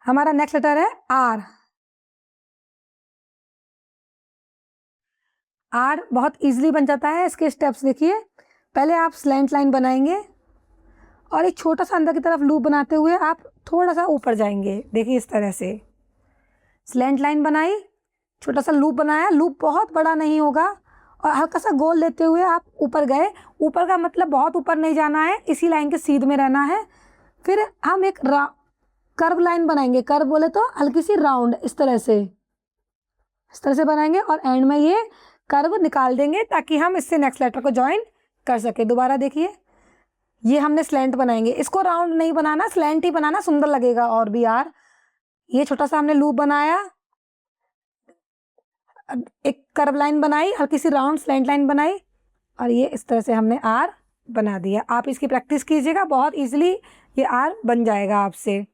हमारा next letter है are. Are बहुत इजीली बन जाता है। इसके स्टेप्स देखिए, पहले आप स्लैंट लाइन बनाएंगे और एक छोटा सा अंदर की तरफ लूप बनाते हुए आप थोड़ा सा ऊपर जाएंगे। देखिए इस तरह से स्लैंट लाइन बनाई, छोटा सा लूप बनाया, लूप बहुत बड़ा नहीं होगा, और हल्का सा गोल लेते हुए आप ऊपर गए। ऊपर का मतलब बहुत ऊपर नहीं जाना है, इसी लाइन के सीध में रहना है। फिर हम एक कर्व लाइन बनाएंगे। कर्व बोले तो हल्की सी राउंड, इस तरह से बनाएंगे और एंड में ये कर्व निकाल देंगे ताकि हम इससे नेक्स्ट लेटर को ज्वाइन कर सके। दोबारा देखिए, ये हमने स्लैंट बनाएंगे, इसको राउंड नहीं बनाना, स्लैंट ही बनाना, सुंदर लगेगा और भी यार। ये छोटा सा हमने लूप बनाया, एक कर्व लाइन बनाई, हल्की सी राउंड स्लैंट लाइन बनाई, और ये इस तरह से हमने आर बना दिया। आप इसकी प्रैक्टिस कीजिएगा, बहुत इजीली ये आर बन जाएगा आपसे।